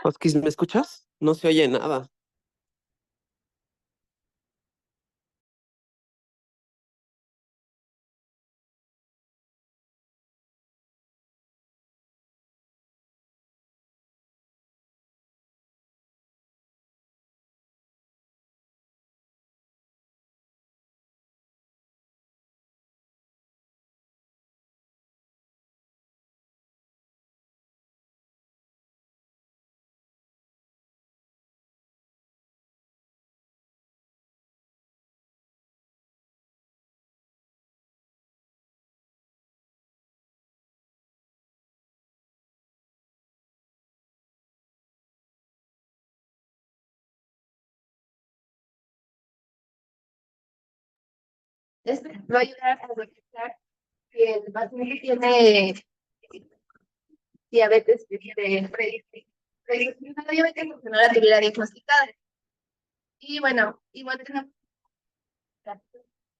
Oskis, ¿me escuchas? No se oye nada. Esto va a ayudar a detectar que el paciente tiene diabetes predisposición a diabetes porque no la tuviera diagnosticada. Y bueno, igual tenemos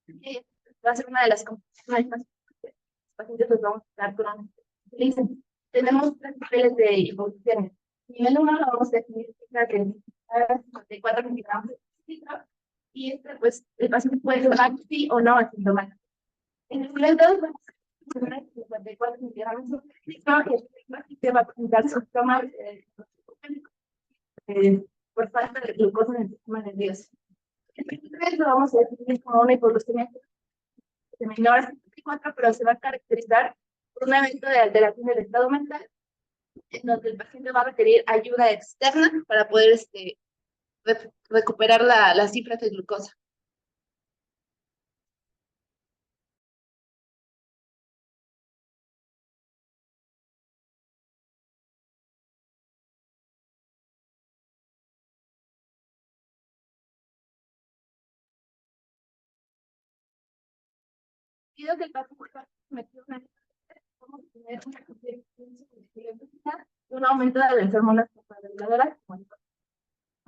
que va a ser una de las complicaciones más frecuentes. Los pacientes los vamos a estar con dicen, tenemos tres niveles de hipoglucemia. Nivel 1 lo vamos a definir que es 54 miligramos de litro, y este, pues, el paciente puede ser sí o no asintomático. En el nivel 2 vamos a tener 54 miligramos de litro, y el paciente va a presentar síntomas por falta de glucosa en el sistema nervioso. En el nivel 3 lo vamos a definir como una hipoglucemia menor a 74, pero se va a caracterizar por un evento de alteración del estado mental, en donde el paciente va a requerir ayuda externa para poder recuperar las cifras de glucosa. Pido que el paciente metió una vamos a tener una un aumento de las hormonas reguladoras,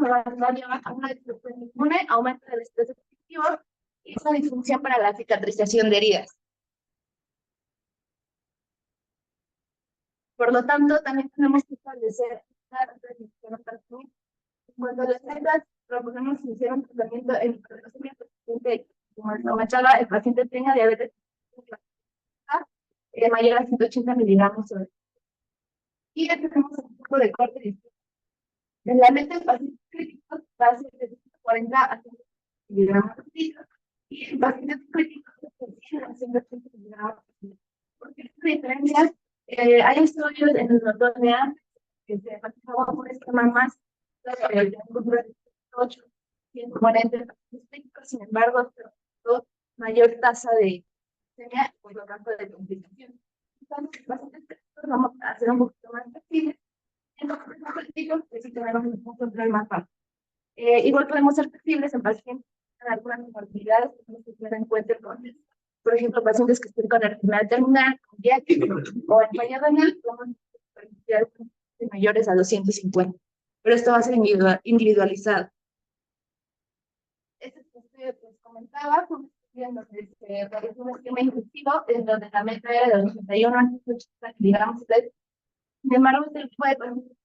va a llevar a una disfunción inmune, aumento del estrés excesivo y esa disfunción para la cicatrización de heridas. Por lo tanto, también tenemos que establecer una restricción para consumir. Cuando las metas proponemos iniciar un tratamiento en hiperglucemia persistente, como lo mencionaba, el paciente tenga diabetes mayor a 180 miligramos sobre. Y ya tenemos un poco de corte. En la meta de pacientes críticos va a ser de 140 a 100 miligramos por litro. Y en pacientes críticos de 100 a 180 miligramos por litro. Porque esta diferencia, hay estudios en los notoneas que se practicaban por esquema más de 8, 140 pacientes críticos, sin embargo, mayor tasa de glucemia por lo tanto de complicaciones. Entonces, pacientes críticos vamos a hacer un poquito más flexibles. Entonces, los críticos, pues sí tenemos un control más fácil. Igual podemos ser flexibles en pacientes con algunas comorbilidades que tenemos que tener en cuenta por ejemplo, pacientes que estén con enfermedad terminal, con diabetes o en falla renal, podemos permitir mayores a 250. Pero esto va a ser individualizado. Este estudio que les comentaba, en donde se realizó un esquema inclusivo, en donde la meta era de 81 a 180 miligramos. Sin embargo, este tipo de pacientes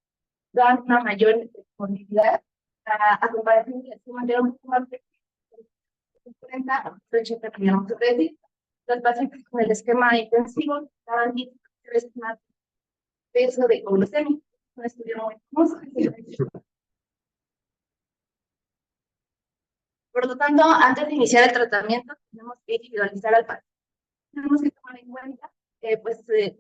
dan una mayor disponibilidad a comparación de esquema de un poco más de 40 a 180 miligramos. Es decir, los pacientes con el esquema intensivo daban 10 veces más peso de glucemia. Un estudio muy famoso. Por lo tanto, antes de iniciar el tratamiento, tenemos que individualizar al paciente. Tenemos que tomar en cuenta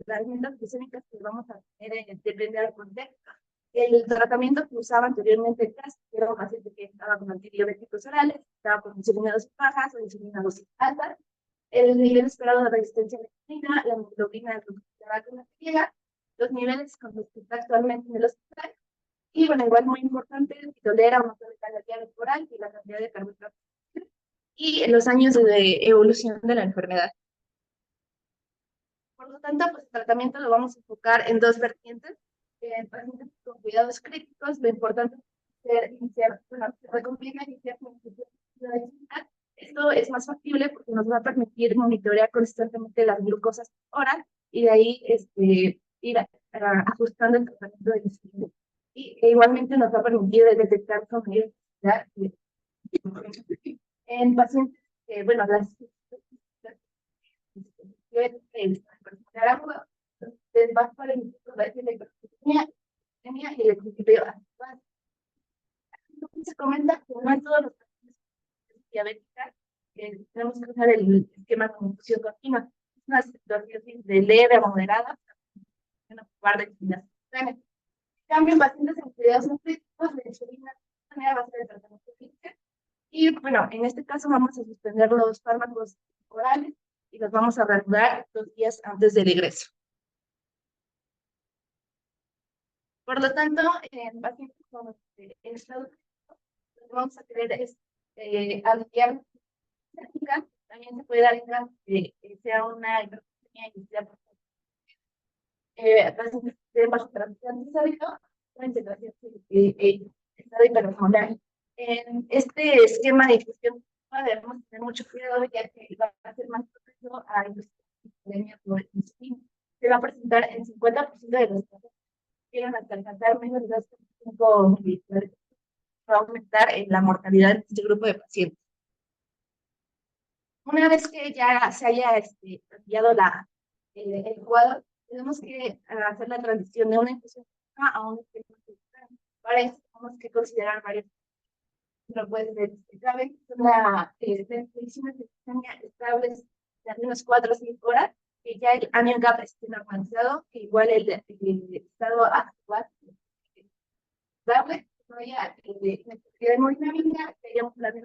las metas glucémicas que vamos a tener depende del contexto. El tratamiento que usaba anteriormente el caso era un paciente que estaba con antidiabéticos orales, estaba con insulina dosis bajas o insulina dosis alta, el nivel esperado de resistencia a la insulina, la hemoglobina glucosilada, los niveles con los que está actualmente en el hospital, y bueno, igual muy importante, si tolera o no tolera la vía corporal y la cantidad de carbohidratos y los años de evolución de la enfermedad. Por lo tanto, pues el tratamiento lo vamos a enfocar en dos vertientes. En pacientes con cuidados críticos, lo importante es iniciar, bueno, se recomienda iniciar con esto es más factible porque nos va a permitir monitorear constantemente las glucosas oral y de ahí ir ajustando el tratamiento de insulina. y igualmente nos va a permitir detectar con mayor facilidad en pacientes que, bueno, las les va a permitir la hiperglucemia y el principio actual. Se comenta que no en todos los pacientes diabéticos tenemos que usar el esquema de infusión continua. Es una situación de leve a moderada, en ocupar de actividad. En cambio, en pacientes en cuidados no críticos, la insulina va a ser el tratamiento clínico. Y bueno, en este caso vamos a suspender los fármacos orales y los vamos a reanudar 2 días antes del egreso. Por lo tanto, en pacientes con estado crítico, lo que vamos a querer es aliviar técnica. También se puede dar en caso de que sea una hiperglucemia inicial. Pacientes de bajo terapia antisólico, una integración estado hiperosmolar. En este esquema de infusión debemos tener mucho cuidado, ya que va a ser más propenso a hiperglucemia por insulina. Se va a presentar en 50% de los casos que quieren alcanzar menos de 2,5 mililitros. Va a aumentar la mortalidad de este grupo de pacientes. Una vez que ya se haya enviado el cuadro, tenemos que hacer la transición de una infusión a un esquema. Para eso tenemos que considerar varios. No puede ser saben, una medicina estable de al menos 4 o 5 horas, que ya el anion gap esté normalizado, que igual el estado actual estable, no haya necesidad de hemodinámica, que haya un plan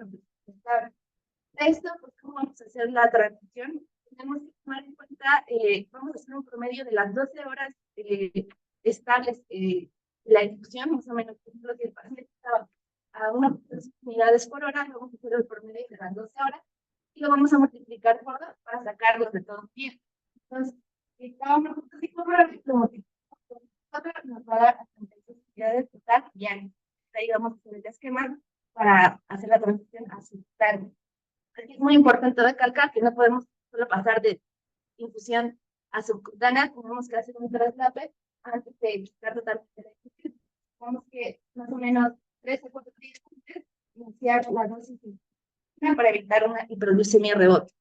estable. Esto, pues, ¿cómo vamos a hacer la transición? Tenemos que tomar en cuenta, vamos a hacer un promedio de las 12 horas estables de la infusión, más o menos, por ejemplo, si el paciente estaba a unas unidades por hora, vamos a hacer el promedio de las 12 horas y lo vamos a multiplicar por 2 para sacarlos de todo un día. Entonces, si cada uno por hora, lo multiplicamos por 4, nos va a dar 36 unidades total diarias. Ahí vamos a hacer el esquema para hacer la transición a subcutáneo. Es muy importante recalcar que no podemos solo pasar de infusión a subcutánea, tenemos que hacer un traslape antes de quitar totalmente la infusión. Tenemos que más o menos 3 o 4 días antes iniciar la dosis para evitar una hiperglucemia rebote.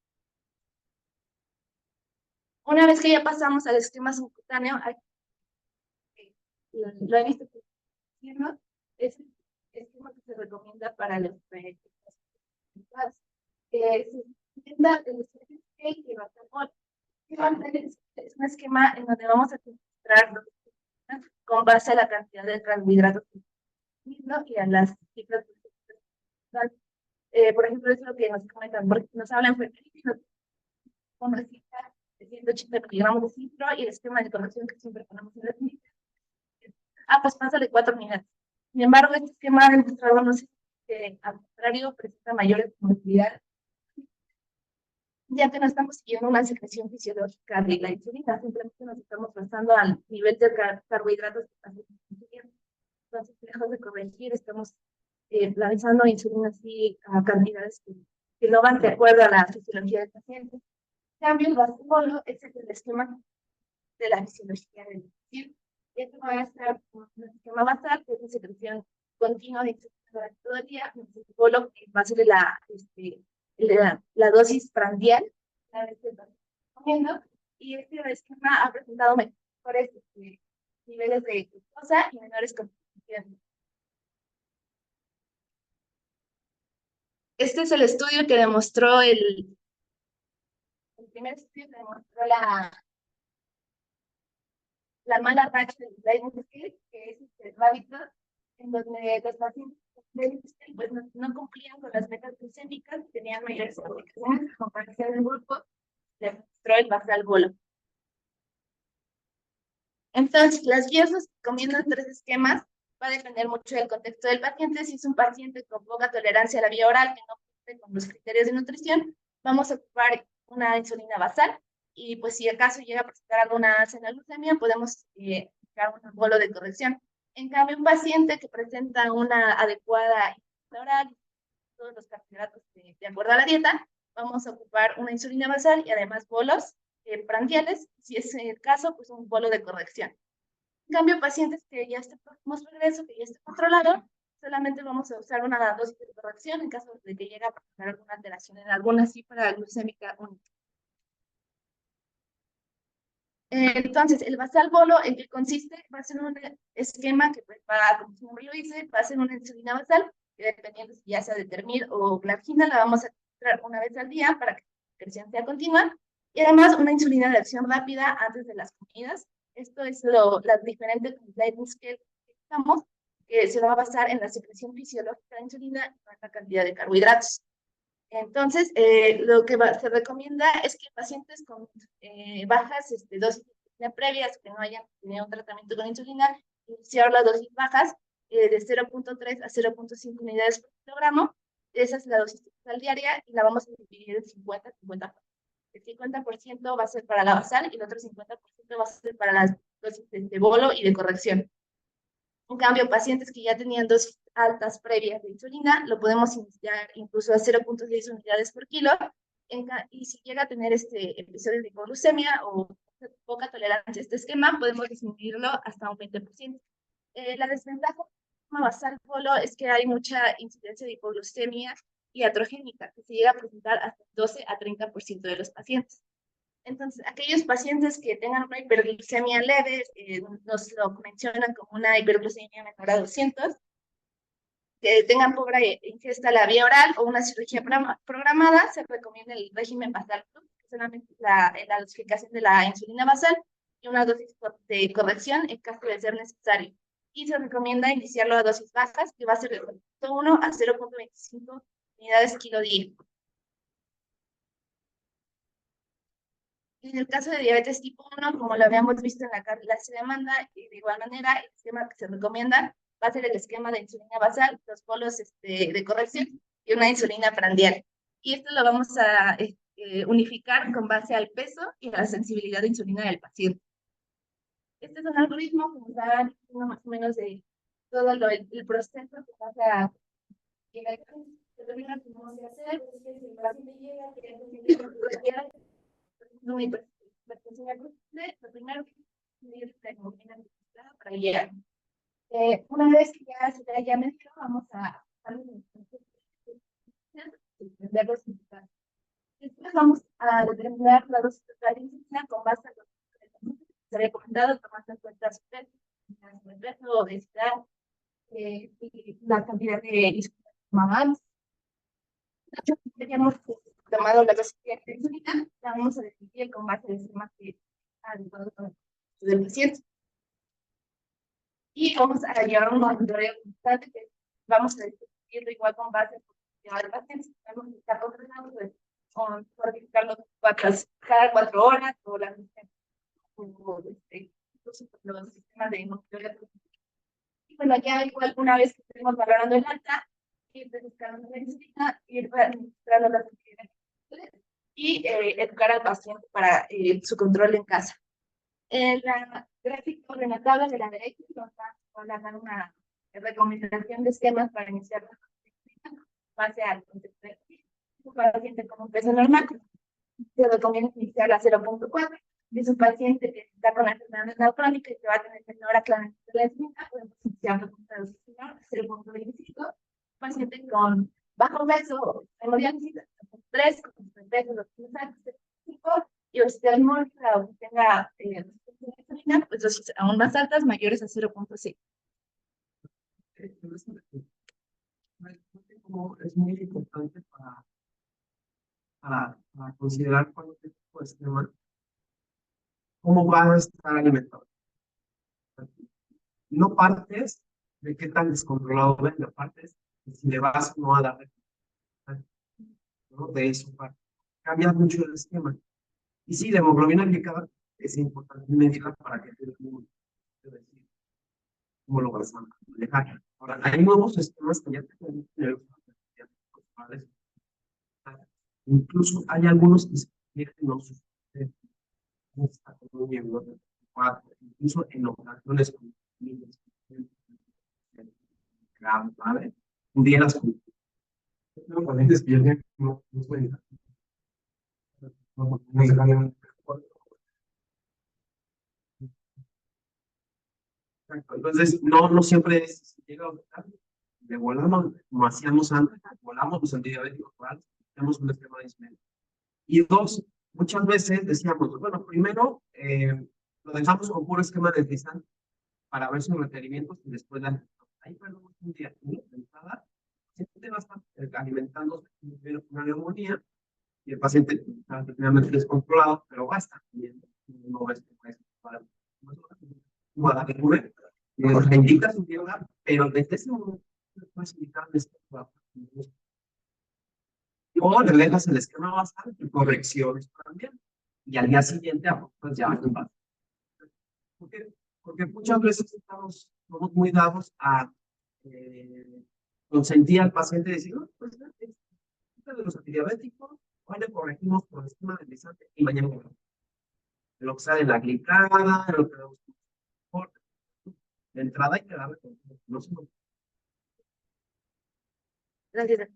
Una vez que ya pasamos al esquema subcutáneo, lo he visto es el esquema que se recomienda para los proyectos. Es un esquema en donde vamos a administrar con base a la cantidad de carbohidratos y a las cifras. Por ejemplo, es lo que nos comentan, porque nos hablan con una cifra de 180 miligramos de citro y el esquema de corrección que siempre ponemos en las cifras. Pues pasa de 4 minutos. Sin embargo, este esquema ha demostrado, al contrario, presenta mayores movilidades, ya que no estamos siguiendo una secreción fisiológica de la insulina, simplemente nos estamos basando al nivel de carbohidratos que estamos consumiendo. Entonces, lejos de corregir, estamos lanzando insulina así a cantidades que no van de acuerdo a la fisiología del paciente. En cambio, el basal es el esquema de la fisiología del paciente. Esto va a estar un esquema basal, que es una secreción continua de insulina durante todo el día, el bolo va a ser la dosis prandial, la vez que estamos comiendo, y este esquema ha presentado mejores niveles de glucosa y menores concentraciones. Este es el estudio que demostró el primer estudio que demostró la mala racha del Leibniz, que es el hábito en donde los pacientes pues no cumplían con las metas glucémicas, tenían mayores complicaciones en comparación del grupo de demostró el basal bolo. Entonces, las guías nos recomiendan 3 esquemas. Va a depender mucho del contexto del paciente. Si es un paciente con poca tolerancia a la vía oral que no cumple con los criterios de nutrición, vamos a ocupar una insulina basal. Y pues si acaso llega a presentar alguna alza en la glucemia, podemos aplicar un bolo de corrección. En cambio, un paciente que presenta una adecuada insulina oral, todos los carbohidratos de acuerdo a la dieta, vamos a ocupar una insulina basal y además bolos prandiales, si es el caso, pues un bolo de corrección. En cambio, pacientes que ya estén próximos a regreso, que ya esté controlado, solamente vamos a usar una dosis de corrección en caso de que llegue a presentar alguna alteración en alguna cifra glucémica única. Entonces, el basal bolo, ¿en qué consiste? Va a ser un esquema que, pues, como su nombre lo dice, va a ser una insulina basal, que dependiendo si ya sea de Termid o Glargina, la vamos a administrar una vez al día para que la secreción sea continua. Y además, una insulina de acción rápida antes de las comidas. Esto es la diferente guidelines que usamos, que se va a basar en la secreción fisiológica de la insulina y no en la cantidad de carbohidratos. Entonces, lo que se recomienda es que pacientes con bajas dosis de insulina previas, que no hayan tenido un tratamiento con insulina, iniciar las dosis bajas de 0.3 a 0.5 unidades por kilogramo. Esa es la dosis total diaria y la vamos a dividir en 50-50. El 50% va a ser para la basal y el otro 50% va a ser para las dosis de bolo y de corrección. En cambio, pacientes que ya tenían dosis altas previas de insulina, lo podemos iniciar incluso a 0.6 unidades por kilo. Y si llega a tener este episodio de hipoglucemia o poca tolerancia a este esquema, podemos disminuirlo hasta un 20%. La desventaja basal bolo es que hay mucha incidencia de hipoglucemia iatrogénica, que se llega a presentar hasta 12 a 30% de los pacientes. Entonces, aquellos pacientes que tengan una hiperglucemia leve, nos lo mencionan como una hiperglucemia menor a 200, que tengan pobre ingesta a la vía oral o una cirugía programada, se recomienda el régimen basal, que es solamente la dosificación de la insulina basal y una dosis de corrección en caso de ser necesario. Y se recomienda iniciarlo a dosis bajas, que va a ser de 0.1 a 0.25 unidades kilo día. En el caso de diabetes tipo 1, como lo habíamos visto en la clase de demanda, de igual manera, el esquema que se recomienda va a ser el esquema de insulina basal, los polos de corrección y una insulina prandial. Y esto lo vamos a unificar con base al peso y a la sensibilidad de insulina del paciente. Este es un algoritmo que nos da más o menos de todo el proceso que pasa a llegar. Lo primero que vamos a hacer es que si el paciente llega, que lo primero que es la hemoglobina para llegar. Una vez que ya se haya mezclado, vamos a entender los resultados. Después vamos a determinar la dosis total de insulina con base a los que se había comentado, tomando en cuenta su peso, obesidad y la cantidad de insulina tomada. Teníamos tomado la dosis de insulina, la vamos a decidir con base al esquema que ha adecuado del paciente. Y vamos a llevar un monitoreo constante que vamos a decidirlo igual con base al paciente. Vamos a estar controlando con verificarlo cada 4 horas o la incluso los sistemas de monitoreo. Y bueno, ya igual una vez que estemos valorando el alta, ir buscando la insulina, ir registrando las actividades y educar al paciente para su control en casa. En la gráfica de la tabla de la derecha nos va a dar una recomendación de esquemas para iniciar la insulina base al contexto de un paciente con un peso normal. Se recomienda iniciar a 0.4. Si es un paciente que está con enfermedad renal crónica y que va a tener menor aclaración de la insulina, podemos iniciarlo con 0.25. Paciente con bajo peso, hemodiálisis, 3, con peso, los 5, y obesidad mórbida o que tenga insulina, pues dosis aún más altas, mayores a 0.6. Es muy importante para considerar cualquier tipo de esquema, cómo va a estar alimentado. No partes de qué tan descontrolado venga, partes de si le vas o no a dar, ¿no? De eso cambia mucho el esquema. Y sí, la hemoglobina glicada es importante medirla para que te decir cómo lo vas a manejar. Ahora, hay nuevos esquemas que ya te pueden tener. Incluso hay algunos que se quieren no suceder. Incluso en ocasiones ¿vale? Pudieras pacientes que ya no pueden Exacto. Entonces, no siempre es, si llega a afectar, le volamos, como hacíamos antes, volamos los antidiabéticos orales, tenemos un esquema de dismedia. Y dos, muchas veces decíamos, bueno, primero lo dejamos con puro esquema de deslizante para ver sus requerimientos y después la ahí perdemos un día de entrada, el paciente va a estar alimentándose primero con una neumonía y el paciente está finalmente descontrolado, pero va a estar comiendo, no va a estar para Guadalupe, le indica su dieta, pero desde ese momento le puedes indicar o le dejas el esquema basal y correcciones también. Y al día siguiente, pues ya va. Porque muchas veces somos muy dados a consentir al paciente y decir, no, pues este de los antidiabéticos, hoy le corregimos por esquema deslizante y mañana lo que sale la glicada, lo que de entrada hay que darle no se Gracias.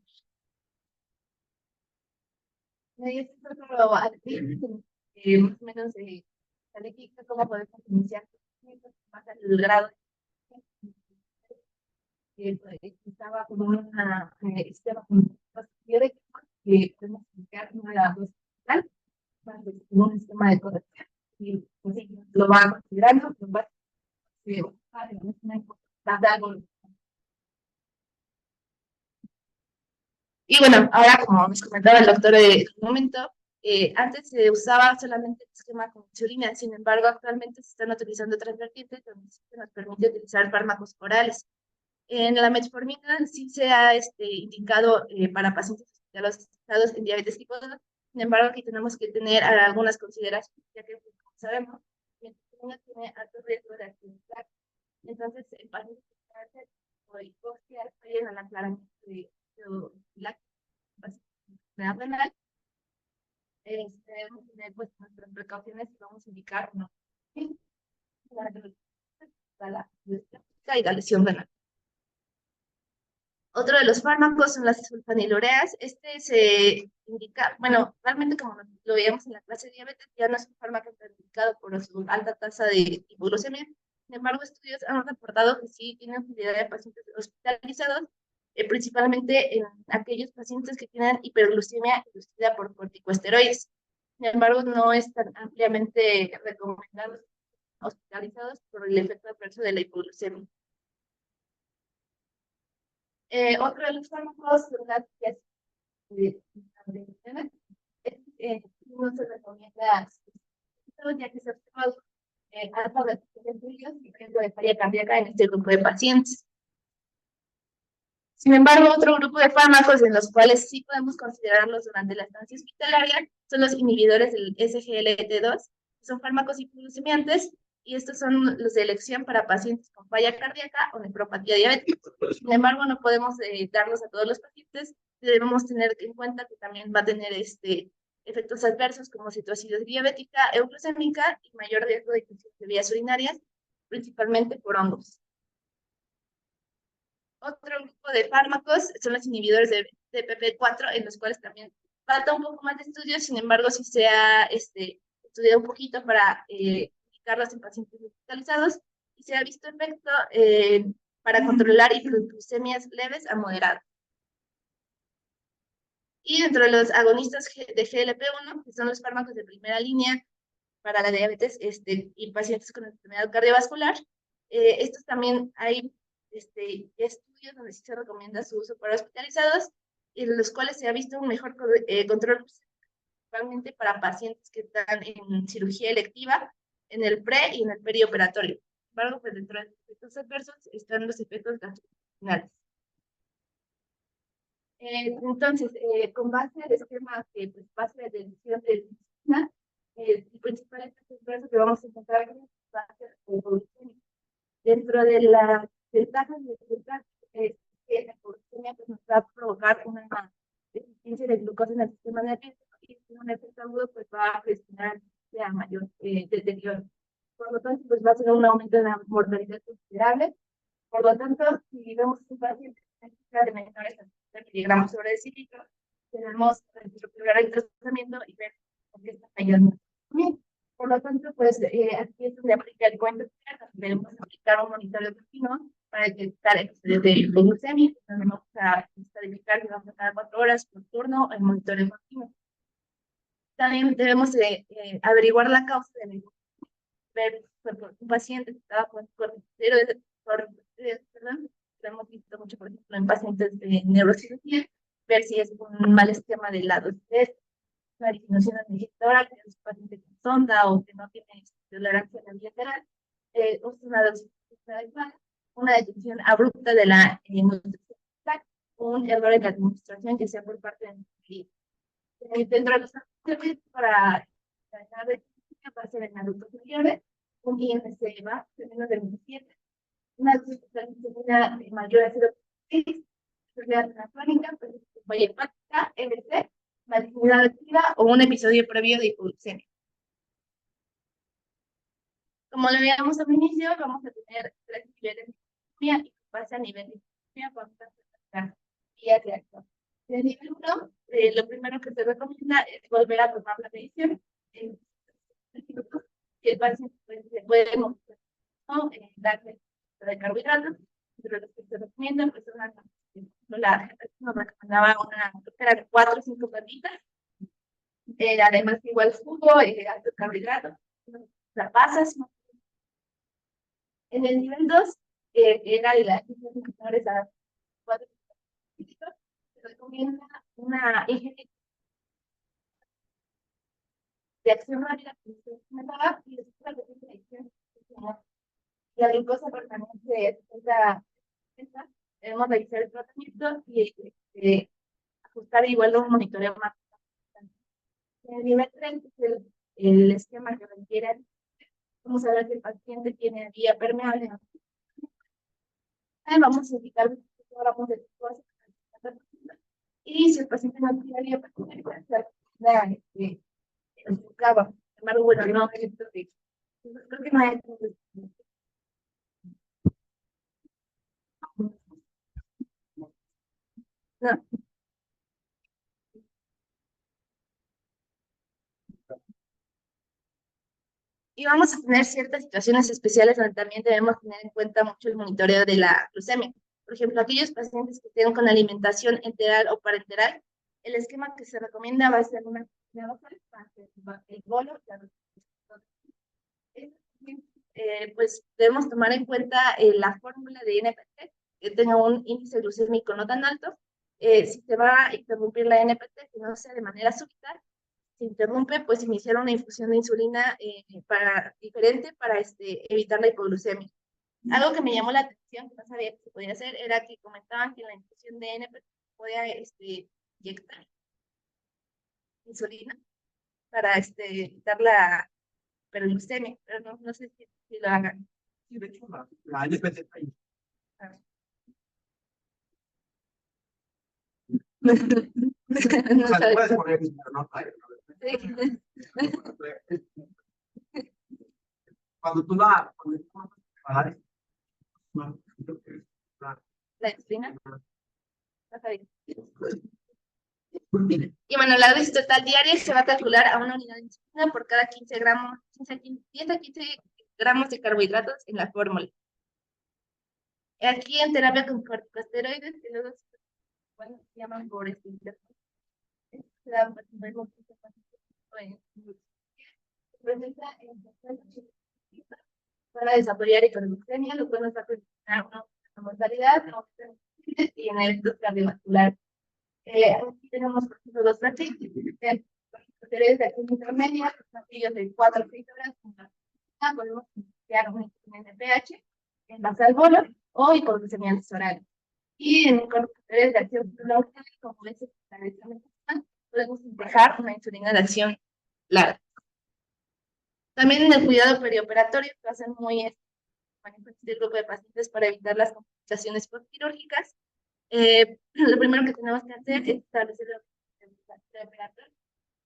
Esto es otro más o menos sale cómo podemos iniciar más el grado estaba como una sistema que podemos explicar una hospital un sistema de corrección y pues, sí, lo va considerando, lo va y bueno, ahora como nos comentaba el doctor en un momento, antes se usaba solamente el esquema con insulina, sin embargo actualmente se están utilizando otras vertientes donde se nos permite utilizar fármacos orales. En la metformina sí se ha indicado para pacientes hospitalizados en diabetes tipo 2, sin embargo aquí tenemos que tener algunas consideraciones, ya que como sabemos, la metformina tiene alto riesgo de actividad. Entonces, en pacientes con cáncer o hipoxia, en el aclaramiento de la enfermedad renal, debemos tener pues, nuestras precauciones y vamos a indicar no la lesión renal. Otro de los fármacos son las sulfanilureas. Este se indica, bueno, realmente como lo veíamos en la clase de diabetes, ya no es un fármaco indicado por su alta tasa de hipoglucemia. Sin embargo, estudios han reportado que sí tienen utilidad de pacientes hospitalizados, principalmente en aquellos pacientes que tienen hiperglucemia inducida por corticosteroides. Sin embargo, no es tan ampliamente recomendado hospitalizados por el efecto adverso de la hipoglucemia. Otro de los fármacos no se recomienda ya que se ha observado alta de estudios y riesgo de falla cardíaca en este grupo de pacientes. Sin embargo, otro grupo de fármacos en los cuales sí podemos considerarlos durante la estancia hospitalaria son los inhibidores del SGLT2, que son fármacos hipoglucemiantes, y estos son los de elección para pacientes con falla cardíaca o nefropatía diabética. Sin embargo, no podemos darlos a todos los pacientes, debemos tener en cuenta que también va a tener efectos adversos como cetoacidosis diabética, euglucémica y mayor riesgo de infección de vías urinarias, principalmente por hongos. Otro grupo de fármacos son los inhibidores de PP4, en los cuales también falta un poco más de estudios, sin embargo, sí se ha estudiado un poquito para indicarlos en pacientes hospitalizados y se ha visto efecto para controlar hipoglucemias leves a moderadas. Y dentro de los agonistas de GLP-1, que son los fármacos de primera línea para la diabetes y pacientes con enfermedad cardiovascular, estos también hay estudios donde sí se recomienda su uso para hospitalizados y en los cuales se ha visto un mejor control principalmente para pacientes que están en cirugía electiva, en el pre y en el perioperatorio. Sin embargo, pues dentro de los efectos adversos están los efectos gastrointestinales. Entonces, con base al esquema que pues, base de decisión de medicina, el principal efecto adverso que vamos a encontrar va a ser la hipoglucemia. Dentro de las ventajas de que la hipoglucemia pues, nos va a provocar una deficiencia de glucosa en el sistema nervioso y un efecto agudo pues va a presionar a mayor deterioro. Por lo tanto, pues va a ser un aumento de la mortalidad considerable. Por lo tanto, si vemos un paciente de menores a 30 miligramos sobre decilitro, tenemos que recuperar el tratamiento y ver por qué está fallando. Por lo tanto, pues aquí es donde aplica el cuento. Debemos aplicar un monitoreo continuo para detectar episodios de hipoglucemia. Entonces vamos a estadificar que vamos a cada 4 horas por turno el monitoreo continuo. También debemos averiguar la causa de la hipoglucemia, ver un paciente que estaba con corticosteroides, perdón, lo hemos visto mucho, por ejemplo, en pacientes de neurocirugía, ver si es un mal esquema del lado derecho, una disminución de ingestora, que es un paciente con sonda o que no tiene tolerancia a la bilateral, es una dosis adecuada, una detención abrupta de la nutrición, un error en la administración que sea por parte del dentro de los actores para tratar de pasar en adultos mayores, un IMC más de menos de 27, una disciplina mayor a 0,6, enfermedad crónica, pues, hepática, MC, malignidad activa o un episodio previo de hipoglucemia. Como lo veíamos al inicio, vamos a tener 3 niveles de hipoglucemia y pasa a nivel de hipoglucemia, vamos a tratar vías de acción. En el nivel 1, lo primero que se recomienda es volver a tomar la medición. El paciente se puede mostrar, ¿no? Darle de carbohidratos, pero lo que se recomienda pues nos recomendaba una era de 4 o 5 patitas, además igual jugo, alto carbohidratos, las pasas. En el nivel 2 era de las menores a 4 se recomienda una ingesta de acción rápida que se comentaba y después la adicción. La glucosa permanente es debemos realizar el tratamiento y ajustar igual un monitoreo más. En el nivel 3 es el esquema que requiere. Vamos a ver si el paciente tiene vía permeable. Vamos a indicar los gramos de glucosa y si el paciente no tiene vía permeable, pues se buscaba. Sin embargo, bueno, no hay creo que no hay. No. Y vamos a tener ciertas situaciones especiales donde también debemos tener en cuenta mucho el monitoreo de la glucemia. Por ejemplo, aquellos pacientes que tienen con alimentación enteral o parenteral, el esquema que se recomienda va a ser una el bolo, pues debemos tomar en cuenta la fórmula de NPT, que tenga un índice glucémico no tan alto. Si se va a interrumpir la NPT, que no sea de manera súbita, se interrumpe, pues iniciar una infusión de insulina diferente para evitar la hipoglucemia. Algo que me llamó la atención, que no sabía que se podía hacer, era que comentaban que en la infusión de NPT podía inyectar insulina para evitar la hiperglucemia, pero no sé si lo hagan. Sí, de hecho, la NPT No sabes. puedes poner, no, cuando tú la La insulina. Y bueno, la dosis total diaria se va a calcular a una unidad de insulina por cada 15 gramos, 10 a 15 gramos de carbohidratos en la fórmula. Aquí en terapia con corticosteroides, que luego se llaman por presenta para desarrollar hiperglucemia, lo cual nos va a presentar una mortalidad y en eventos cardiovasculares. Aquí tenemos, por ejemplo, dos pacientes de acción intermedia, pastillas de 4 a 6 horas. Podemos crear un NPH en base al bolo o hipoglucemia oral. Y en corticosteroides de acción prolongada, como ese podemos dejar una insulina de acción larga. También en el cuidado perioperatorio se hacen muy el grupo de pacientes para evitar las complicaciones postquirúrgicas. Lo primero que tenemos que hacer es establecer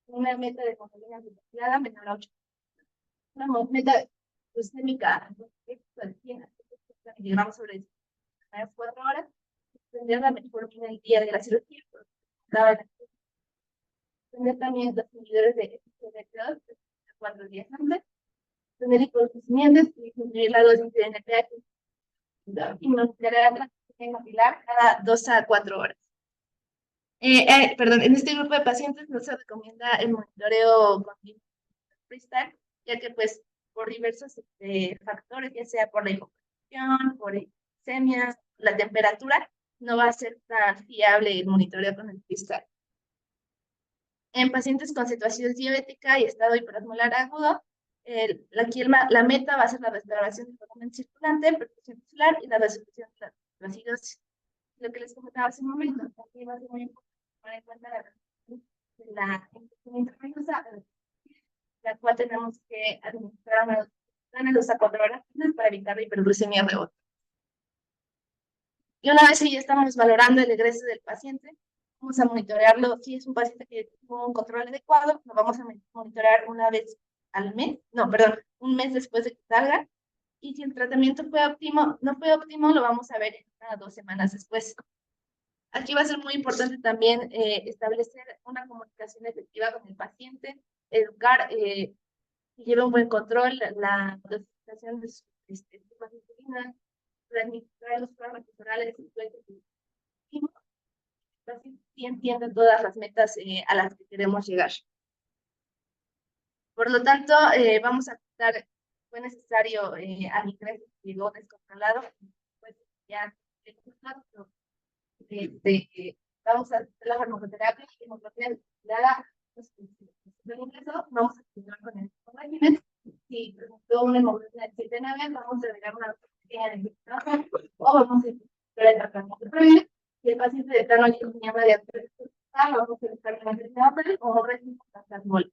una meta de hemoglobina glucosilada menor a 8. Una meta glucémica llegamos sobre las 4 horas, tendría la mejor en el día de la cirugía. Tener también los inhibidores de 4 días antes, tener hipocalcemiantes y disminuir la dosis de NPH y monitorear la frecuencia capilar cada 2 a 4 horas. Perdón, en este grupo de pacientes no se recomienda el monitoreo continuo freestyle, ya que pues por diversos factores, ya sea por la hipotensión, por glicemia, la temperatura, no va a ser tan fiable el monitoreo con el freestyle. En pacientes con situación diabética y estado hiperosmolar agudo, la meta va a ser la restauración del volumen circulante, perfusión tisular y la resolución de la acidosis. Lo que les comentaba hace un momento, aquí va a ser muy importante tomar en cuenta la infección intravenosa, la cual tenemos que administrar una dosis a 4 horas antes para evitar la hiperglucemia rebote. Y una vez que ya estamos valorando el egreso del paciente, vamos a monitorearlo. Si es un paciente que tuvo un control adecuado, lo vamos a monitorear una vez al mes, no, perdón, un mes después de que salga. Y si el tratamiento fue óptimo, no fue óptimo, lo vamos a ver en 1 o 2 semanas después. Aquí va a ser muy importante también establecer una comunicación efectiva con el paciente, educar, que lleve un buen control, la dosificación de su insulina, administrar los fármacos orales y el paciente sí entiende todas las metas a las que queremos llegar. Por lo tanto, vamos a quitar, fue necesario al ingreso que llegó descontrolado, pues ya vamos a hacer la farmacoterapia y hemoglobina descontrolada, vamos a continuar con el régimen. Si presentó una hemoglobina de 7,9, vamos a agregar una pequeña de o vamos a hacer el tratamiento previo. Si el paciente de plano tenía una diabetes, vamos a utilizar una antidiabética o un régimen con tasmol.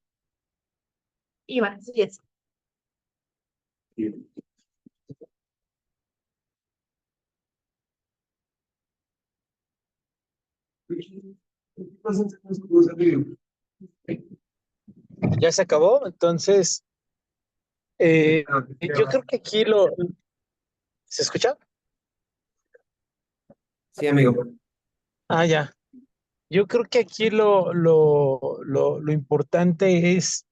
Y bueno, sí es. Ya se acabó, entonces yo creo que aquí ¿se escucha? Sí, amigo. Ah, ya. Yo creo que aquí lo importante es,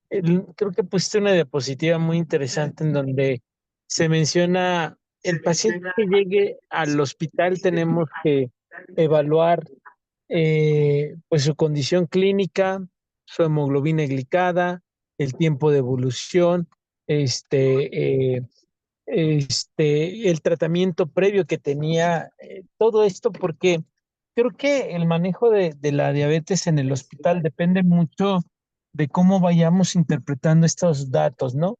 creo que pusiste una diapositiva muy interesante en donde se menciona el paciente que llegue al hospital tenemos que evaluar pues su condición clínica, su hemoglobina glicada, el tiempo de evolución, el tratamiento previo que tenía, todo esto, porque creo que el manejo de la diabetes en el hospital depende mucho de cómo vayamos interpretando estos datos, ¿no?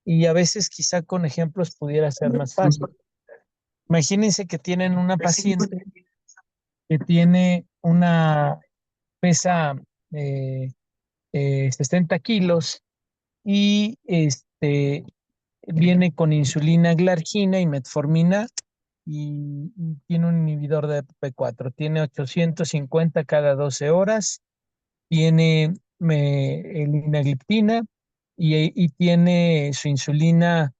Y a veces quizá con ejemplos pudiera ser más fácil. Imagínense que tienen una paciente que tiene pesa eh, 60 kilos y viene con insulina glargina y metformina y tiene un inhibidor de P4. Tiene 850 cada 12 horas, tiene linagliptina y tiene su insulina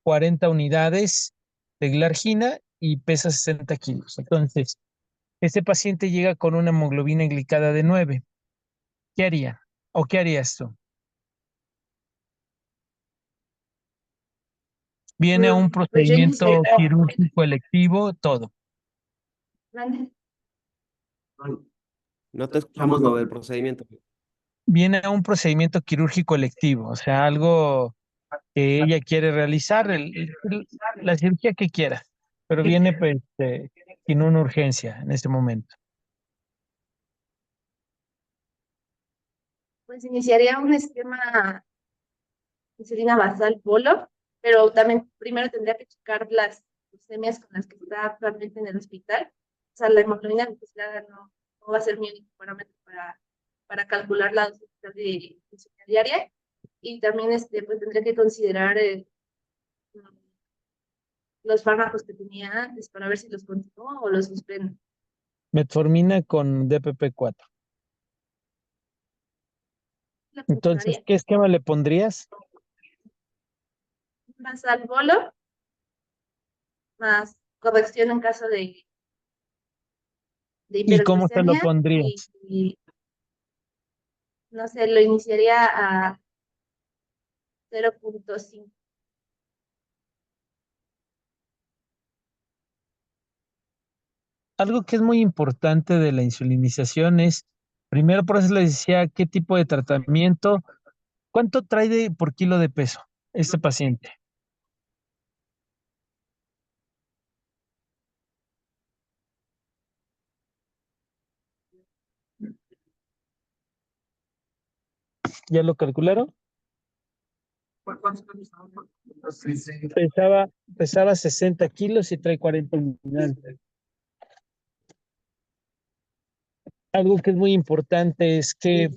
40 unidades de glargina y pesa 60 kilos. Entonces, este paciente llega con una hemoglobina glicada de 9. ¿Qué haría? ¿O qué harías tú? Viene un Pues yo procedimiento iniciaría. quirúrgico electivo, todo. No te escuchamos lo del procedimiento. Viene a un procedimiento quirúrgico electivo, o sea, algo que ella quiere realizar, la cirugía que quiera, pero viene pues, sin una urgencia en este momento. Pues iniciaría un esquema insulina basal polo, pero también primero tendría que checar las leucemias con las que está actualmente en el hospital. O sea, la hemoglobina glucosilada no va a ser mi único parámetro para calcular la dosis de insulina diaria. Y también pues tendría que considerar los fármacos que tenía antes para ver si los continúo o los suspendo. Metformina con DPP4. Entonces, ¿qué esquema le pondrías? Basal polo más corrección en caso de ¿Y cómo se lo hiperglucemia pondrías? no sé, lo iniciaría a 0.5. Algo que es muy importante de la insulinización es, primero por eso les decía qué tipo de tratamiento, cuánto trae por kilo de peso este paciente. ¿Ya lo calcularon? ¿Cuántos años estamos? Sí, sí. Pesaba 60 kilos y trae 40 unidades. Algo que es muy importante es que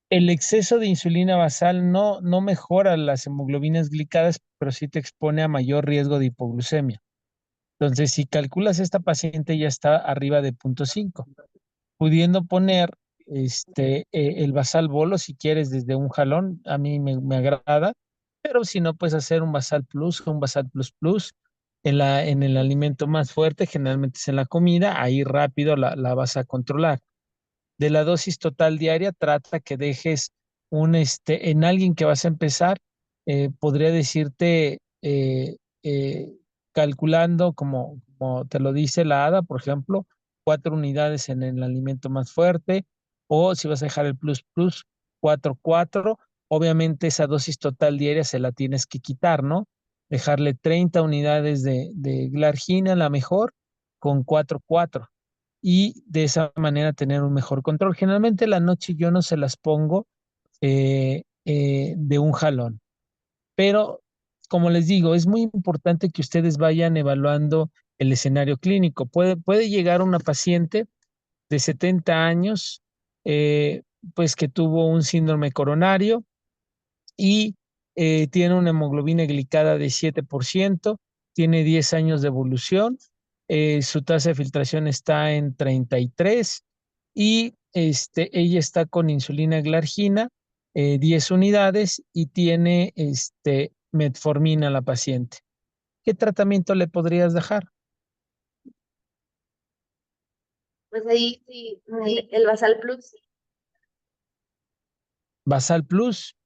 el exceso de insulina basal no mejora las hemoglobinas glicadas, pero sí te expone a mayor riesgo de hipoglucemia. Entonces, si calculas esta paciente ya está arriba de 0.5, pudiendo poner el basal bolo si quieres desde un jalón, a mí me agrada, pero si no, puedes hacer un basal plus o un basal plus plus en el alimento más fuerte, generalmente es en la comida, ahí rápido la vas a controlar. De la dosis total diaria, trata que dejes en alguien que vas a empezar, podría decirte, calculando como te lo dice la ADA, por ejemplo, 4 unidades en el alimento más fuerte, o si vas a dejar el plus plus, 4. Obviamente esa dosis total diaria se la tienes que quitar, ¿no? Dejarle 30 unidades de glargina, la mejor, con 4 y de esa manera tener un mejor control. Generalmente la noche yo no se las pongo de un jalón, pero como les digo, es muy importante que ustedes vayan evaluando el escenario clínico. Puede llegar una paciente de 70 años, eh, pues que tuvo un síndrome coronario, y tiene una hemoglobina glicada de 7%, tiene 10 años de evolución, su tasa de filtración está en 33 y ella está con insulina glargina, 10 unidades y tiene metformina a la paciente. ¿Qué tratamiento le podrías dejar? Pues ahí sí, el Basal Plus. Basal Plus.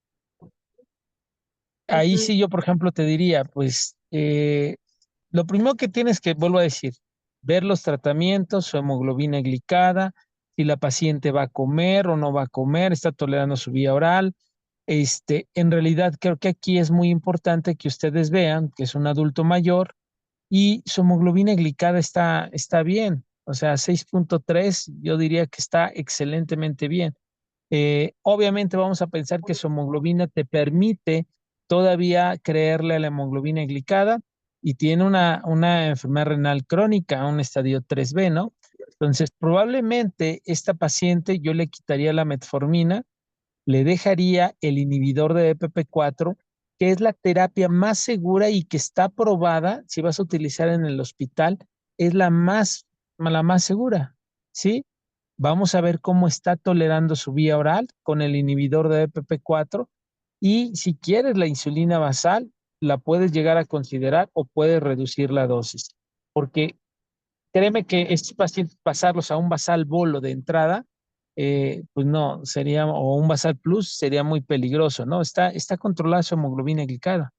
Ahí Ujú. sí yo, por ejemplo, te diría, pues lo primero que tienes que, vuelvo a decir, ver los tratamientos, su hemoglobina glicada, si la paciente va a comer o no va a comer, está tolerando su vía oral. En realidad creo que aquí es muy importante que ustedes vean que es un adulto mayor y su hemoglobina glicada está bien. O sea, 6.3 yo diría que está excelentemente bien. Obviamente vamos a pensar que su hemoglobina te permite todavía creerle a la hemoglobina glicada y tiene una enfermedad renal crónica, un estadio 3B, ¿no? Entonces, probablemente esta paciente yo le quitaría la metformina, le dejaría el inhibidor de EPP4, que es la terapia más segura y que está probada, si vas a utilizar en el hospital, es la más segura, ¿sí? Vamos a ver cómo está tolerando su vía oral con el inhibidor de EPP4 y si quieres la insulina basal, la puedes llegar a considerar o puedes reducir la dosis. Porque créeme que estos pacientes pasarlos a un basal bolo de entrada, pues no, sería, o un basal plus sería muy peligroso, ¿no? Está controlada su hemoglobina glicada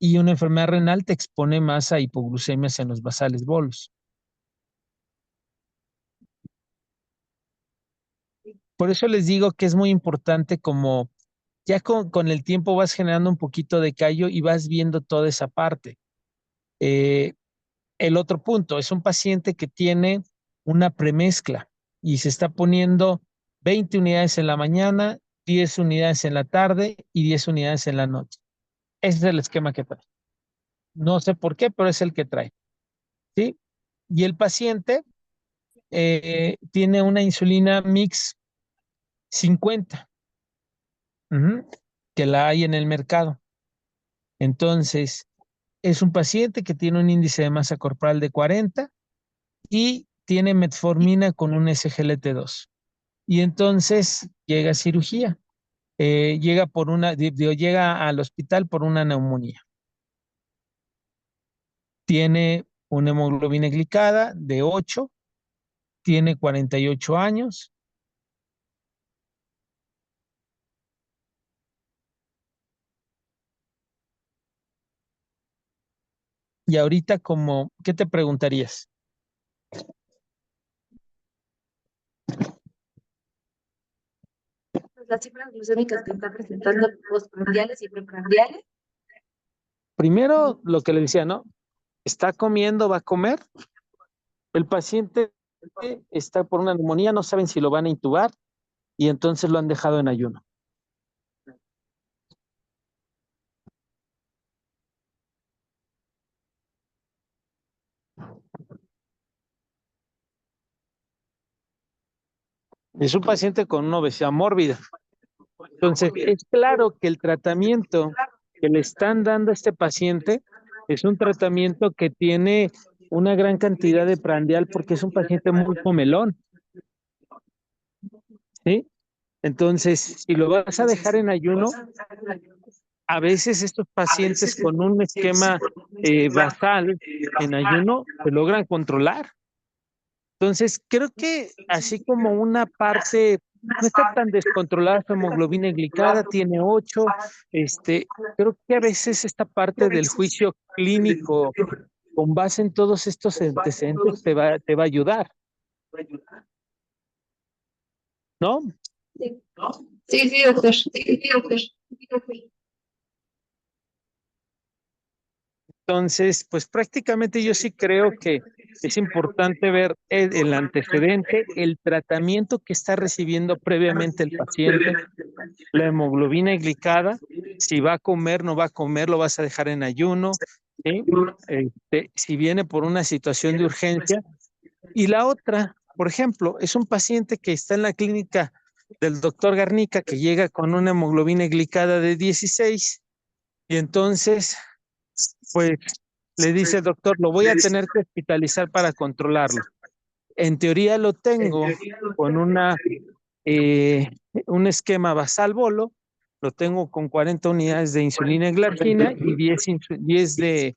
y una enfermedad renal te expone más a hipoglucemias en los basales bolos. Por eso les digo que es muy importante como ya con el tiempo vas generando un poquito de callo y vas viendo toda esa parte. Eh, el otro punto es un paciente que tiene una premezcla y se está poniendo 20 unidades en la mañana, 10 unidades en la tarde y 10 unidades en la noche. Ese es el esquema que trae. No sé por qué, pero es el que trae, ¿sí? Y el paciente tiene una insulina mix 50, ujú, que la hay en el mercado. Entonces, es un paciente que tiene un índice de masa corporal de 40 y tiene metformina con un SGLT2. Y entonces llega a cirugía, llega al hospital por una neumonía. Tiene una hemoglobina glicada de 8, tiene 48 años Y ahorita como, ¿qué te preguntarías? Pues las cifras glucémicas que están presentando postprandiales y preprandiales. Primero, lo que le decía, ¿no? Está comiendo, va a comer. El paciente está por una neumonía, no saben si lo van a intubar y entonces lo han dejado en ayuno. Es un paciente con una obesidad mórbida. Entonces, es claro que el tratamiento que le están dando a este paciente es un tratamiento que tiene una gran cantidad de prandial porque es un paciente muy comelón, ¿sí? Entonces, si lo vas a dejar en ayuno, a veces estos pacientes con un esquema basal en ayuno se logran controlar. Entonces, creo que así como una parte no está tan descontrolada su hemoglobina glicada, tiene 8, creo que a veces esta parte del juicio clínico con base en todos estos antecedentes te va a ayudar, ¿no? Sí, sí, doctor. Sí, doctor. Entonces, pues prácticamente yo sí creo que es importante ver el antecedente, el tratamiento que está recibiendo previamente el paciente, la hemoglobina glicada, si va a comer, no va a comer, lo vas a dejar en ayuno, ¿sí? Si viene por una situación de urgencia. Y la otra, por ejemplo, es un paciente que está en la clínica del doctor Garnica que llega con una hemoglobina glicada de 16 y entonces pues le dice el doctor, lo voy a tener que hospitalizar para controlarlo. En teoría lo tengo con un esquema basal bolo, lo tengo con 40 unidades de insulina glargina y 10 de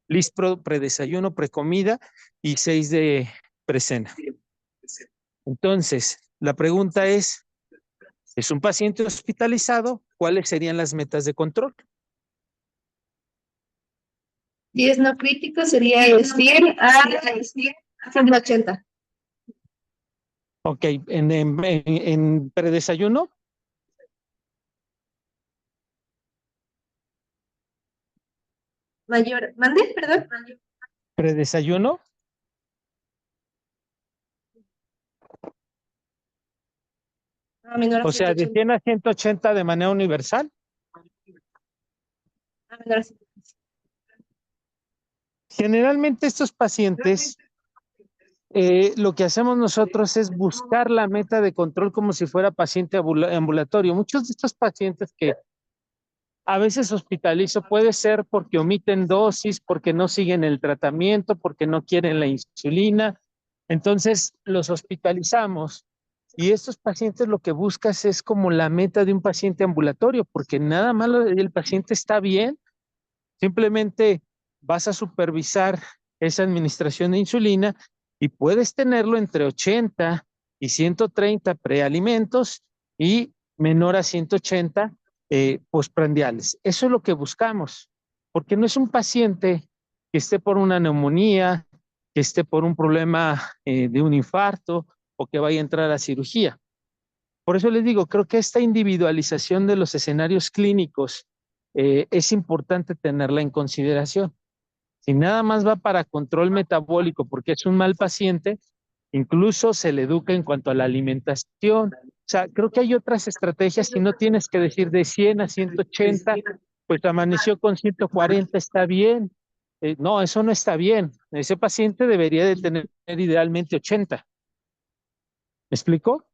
lispro predesayuno, precomida y 6 de precena. Entonces, la pregunta ¿es un paciente hospitalizado? ¿Cuáles serían las metas de control? 10 no críticos sería de 100 a 180. Ok, en predesayuno, Mayor, ¿mande? Perdón. predesayuno, Menor a o sea, de 180. 100 a 180 de manera universal. Menor a 180. Generalmente estos pacientes, lo que hacemos nosotros es buscar la meta de control como si fuera paciente ambulatorio. Muchos de estos pacientes que a veces hospitalizo puede ser porque omiten dosis, porque no siguen el tratamiento, porque no quieren la insulina. Entonces los hospitalizamos y estos pacientes lo que buscas es como la meta de un paciente ambulatorio, porque nada malo, el paciente está bien, simplemente vas a supervisar esa administración de insulina y puedes tenerlo entre 80 y 130 prealimentos y menor a 180 postprandiales. Eso es lo que buscamos, porque no es un paciente que esté por una neumonía, que esté por un problema de un infarto o que vaya a entrar a cirugía. Por eso les digo, creo que esta individualización de los escenarios clínicos es importante tenerla en consideración. Si nada más va para control metabólico porque es un mal paciente, incluso se le educa en cuanto a la alimentación. O sea, creo que hay otras estrategias y no tienes que decir de 100 a 180, pues amaneció con 140, está bien. No, eso no está bien. Ese paciente debería de tener idealmente 80. ¿Me explico?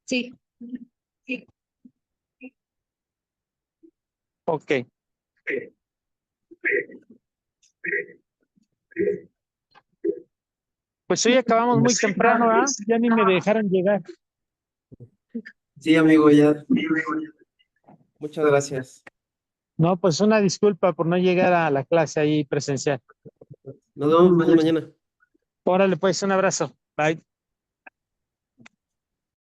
Sí. Sí. Ok. Pues hoy acabamos muy temprano, ¿ah? Ya ni me dejaron llegar. Sí, amigo, ya. Muchas gracias. No, pues una disculpa por no llegar a la clase ahí presencial. Nos vemos mañana. Órale, pues, un abrazo. Bye.